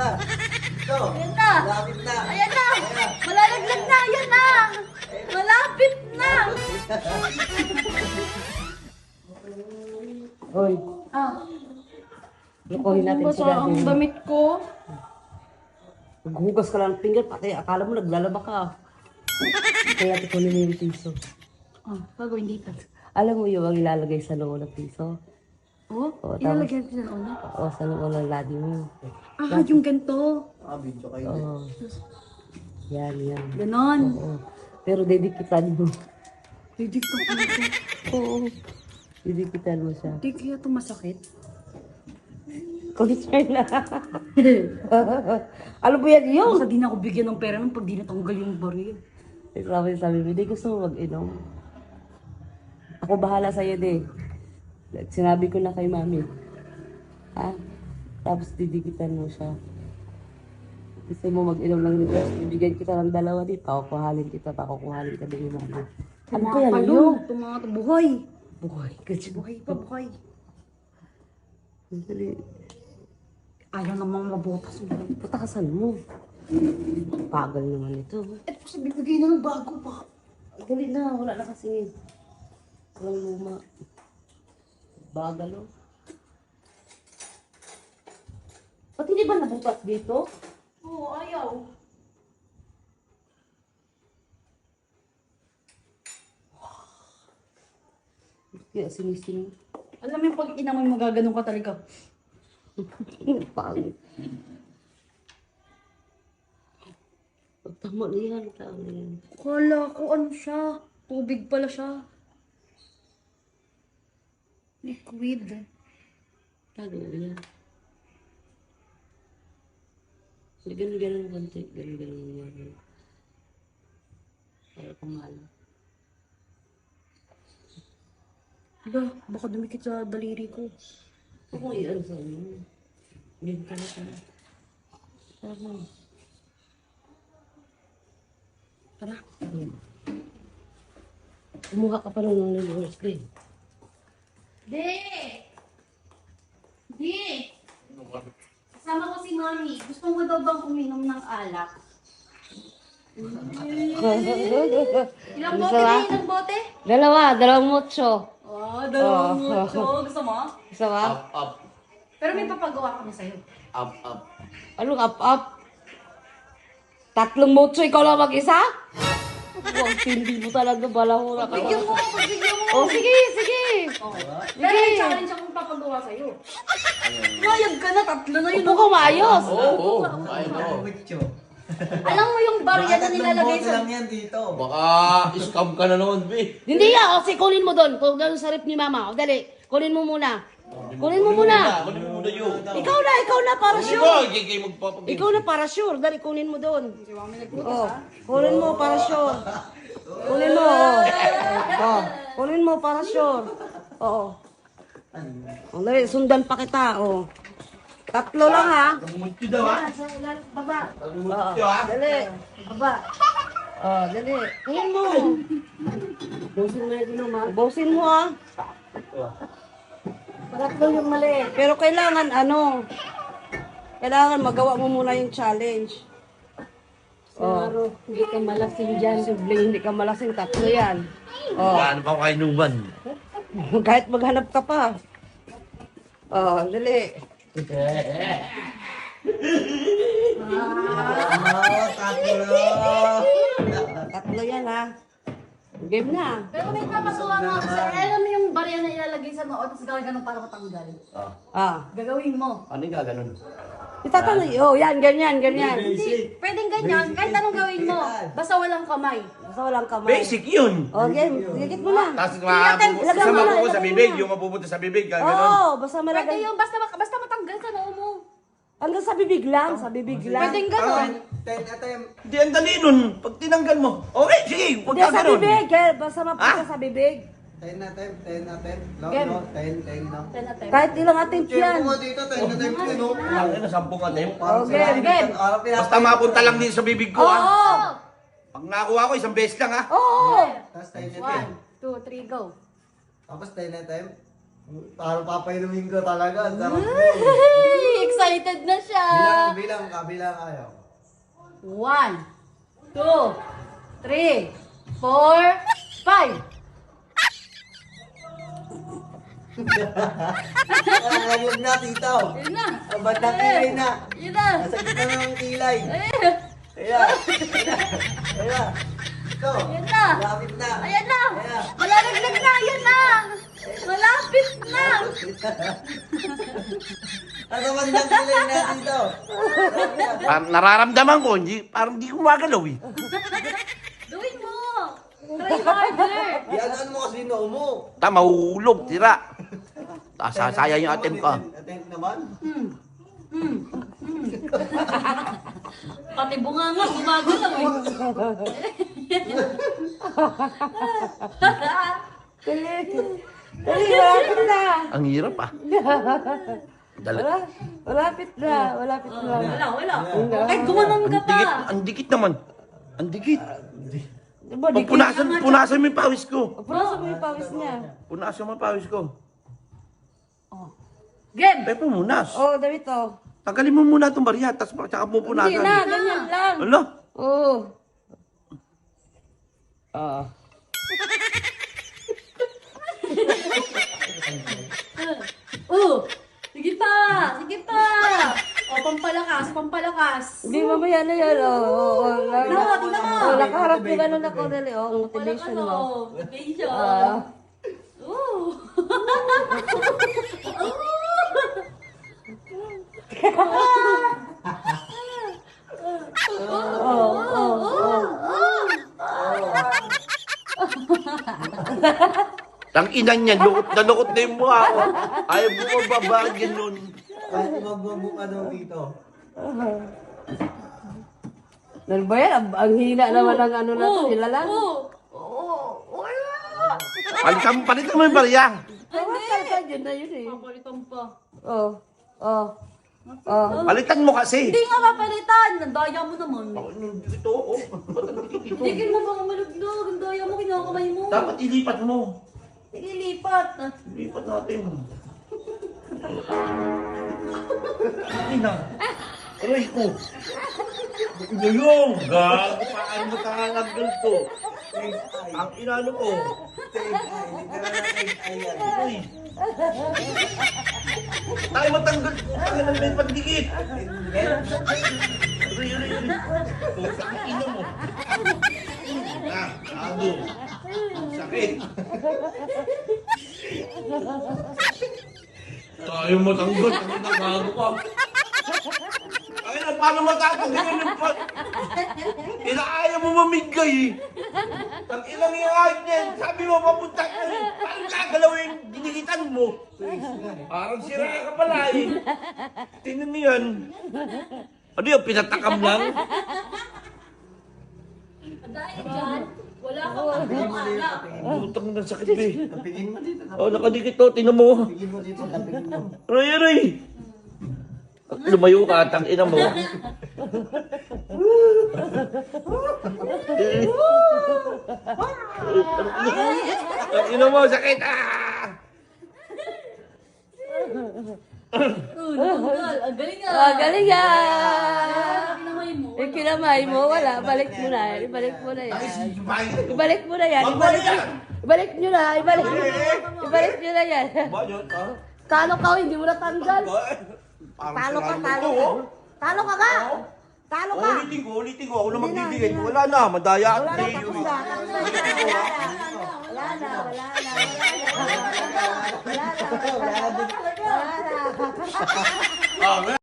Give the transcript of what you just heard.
Ito. Ayan na. Malapit na. Ayan na. Malalaglag na. Ayan na. Malapit na. Hoy, Ah. lukuhin natin si Basa ang Daddy. damit ko. Maghugas ka lang ng finger, pati akala mo naglalaba ka. Kaya tikunin mo yung piso. Ah, gagawin dito. Alam mo yung ang ilalagay sa loob ng piso? Oh, Oo, ilalagyan ko sa una. Oo, sa loob ng ladi mo. Ah, yung ganito. Video kayo. Oo. Yan, yan. Ganon. Oo. Pero dedikitan mo. Didikto ko na ito. Oo. Didikitan mo siya. Di kaya ito masakit. Concern na. Ano ba yan yun? Basta di na ako bigyan ng pera nung pag di natanggal yung baril. Sabi mo, hindi gusto mo mag-inom. Ako bahala sa'yo, de. Sinabi ko na kay mami. Ha? Tapos didikitan mo siya. Gusto mo mag-inom lang nito. Ibigyan kita ng dalawa di. Pakukuhalin kita. Pakukuhalin ka din yung mami. Ano kaya Tumakalo. yun? Tumakalo. Buhay. Buhay. Kasi Buhay pa, buhay. Dali. Ayaw namang mabutas. Patakasan mo. Pagal naman ito. Ito kasi bibigay na ng bago pa. Dali na. Wala na kasi. Walang luma. Bagal o. Ba't hindi ba nabutas dito? Oo, ayaw. Kaya sinising. Alam mo yung pag inamoy mo gaganon ka talaga. Pangit. Tama na yan. Tama na yan. Kala ko ano siya. Tubig pala siya. Liquid. Tago yan. Ganun-ganun konti. Ganun-ganun yan. Para pamalo. Hala, baka dumikit sa daliri ko. Ako iyan sa inyo. Yan ka na ka na. Tama. Tara. Kumuha ka pa lang ng liver screen. Di! Di! Kasama ko si Mami. Gusto mo daw bang uminom ng alak? Ilang Gusto bote ba? na? Ilang bote? Dalawang mutso. Oh, dalawang mucho. Gusto mo? Gusto ba? Up. Pero may papagawa kami sa'yo. Up. Anong up? Tatlong mutso, ikaw lang mag-isa? Huwag tindi mo talaga, balahura ka. Pagbigyan mo! Pagbigyan mo! Oh, sige. Okay. Pero may challenge akong papagawa sa'yo. Mayag ka na, tatlo na yun. Upo ka maayos. Oo. I know. Alam mo yung barya na nilalagay sa... lang yan dito. Baka scam ka na naman, be. Hindi ya, o kunin mo doon. Kung gano'n sa rep ni mama. O dali, kunin mo muna. Kunin mo muna. Kunin mo muna yun. Ikaw na, para Hindi sure. ba? Kaya magpapagay. Ikaw na para sure. Dali, kunin mo doon. Si Mami nagbutas Oh, ha? kunin mo para sure. Kunin mo, oh. Kunin mo para sure. Oo. Oh, dali, sundan pa kita, oh. Tatlo lang ha. Muti daw, ha? Baba. Muti, ha? Dali. Baba. Oh, dali. Kunin mo. Bosin mo yung inuman. Bosin mo ha. Tatlo yung mali. Pero kailangan kailangan magawa mo muna yung challenge. Oh. Hindi ka malasing dyan. Sibling, hindi ka malasing. Tatlo yan. Oh. Paano pa kainuman? Kahit maghanap ka pa. Oh, dali. Tatlo yan ha. Game na. Pero may papagawa nga ako sa'yo. Alam mo yung barya na ilalagay sa noo, tapos gagawin para matanggal. Ah. Gagawin mo. Ano yung gaganon? Itatanong, oh, yan, ganyan. Hindi, pwedeng ganyan. Kahit anong gawin mo. Basta walang kamay. Basta walang kamay. Basic yun. Oh, game. Sigit mo na. Tapos ilagay kasama mo na, ko sa ilagay bibig, mo na. yung mapupunta sa bibig, Oo, gaganon. basta Pwede malagay. yung basta matanggal sa noo mo. Hanggang sa bibig lang, sa bibig lang. Pwedeng gano'n. Hindi, ang dali nun. Pag tinanggal mo, okay, sige, huwag Hindi, ka sa ganon. bibig. Basta mapunta sa bibig. 10 na 10. No, Game. no, 10 no. Kahit ilang attempt yan. Check mo dito, 10 na 10 no. Ang ina, 10 atim. Oh, game. Basta mapunta lang din sa bibig ko, Oo. ha? Pag nakuha ko, isang beses lang, ha? Oo. Tapos 10 na 1, 2, 3, go. Tapos 10 na 10. Parang papainumin ko talaga. Ang sarap mo. Ay, excited na siya. Bilang kabilang ayaw. 1, 2, 3, 4, 5. Huwag na, tito. Yun na. Ang bandang kilay na. Yun na. Nasa gitna na ng kilay. Eh, Ayan. Ayan. Ito. Ayan na. Lapit na. Ayan na. Ayan. Malalaglag na. Ayan na. Malapit na. Nasa bandang kilay na, tito. Nararamdaman ko, parang hindi ko magalaw eh. Gawin mo. Try harder. Yan mo kasi noo mo. Mahulog, tira. Sasayang yung attempt ko. Attempt naman. Pati bunga nga, gumagalaw eh. Dali, malapit na. Ang hirap ah. Malapit na. Malapit na. Wala. Ay, gumanon ka pa. Ang dikit naman. Ang dikit. Diba, di Punasan mo yung pawis ko. punasan mo yung pawis niya. Punasan mo yung pawis ko. Game. Pepe, punas. Oh, dito. Tanggalin mo muna itong barya, tapos tsaka mo punasan. Hindi na, ganyan lang. Ano? Oo. Ah. Sige pa. Sige pa. O, pampalakas. Hindi, mamaya na yan. Tingnan mo, tingnan mo. Nakaharap yung ano na ko dali. Motivation mo. Motivation. Ooh. Tang ina niya, lukot na yung mukha ko. Ayaw mo mababa, ganun. Kahit magbubo ka daw dito. Ano ba yan? Ang hina naman ng ano na to. Nilalang. Palitan mo yung barya. Tawasan yun na yun eh. Papalitan pa. Oh. Palitan mo kasi. Hindi nga papalitan. Nandaya mo naman. Ito, oh. Ba't ang dikit ito? Tigil mo baka malugdog. Ang daya mo, kinakamay mo. Dapat ilipat mo. Sige, lipat. Ilipat natin. Ay na. Aray ko. Ngayong, gago, paano mo takalaggal to? Ang inano ko. Uy. Tayo matanggal. Tayo ng may pandikit. Aray. Ang ina mo. Gago. Sakit. Tayo matanggal. Ang gago ka. Ay na, paano matatanggal yung pot? Inaaya mo mamigay eh. Ang ilang iayag niyan, sabi mo papunta ka eh. Paano kagalawin yung ginigitan mo? Parang sira ka pala eh. Tingnan mo yan. Ano yung pinatakam lang? Dahil dyan, wala kang pagkakala. Putang na sakit eh. Pigin mo dito. Oh, nakadikit to, tingnan mo. Pigin mo dito. Pigin mo. Aray. Lumayo ka, tangina mo. Tangina mo, sakit ah! Natanggal. Ang galing nga. Galing yan. Kinamay mo. Yung kinamay mo, wala. Balik mo na. Ibalik mo na yan. Ibalik mo na yan. Ibalik nyo na. Ibalik nyo na yan. Talo ka, hindi mo natanggal. Talo ka. Talo ka ka. Talo ka. Ulitin ko. Ako na magbibigay. Wala na, madaya. Wala na, tapos na. Wala na. Wala na.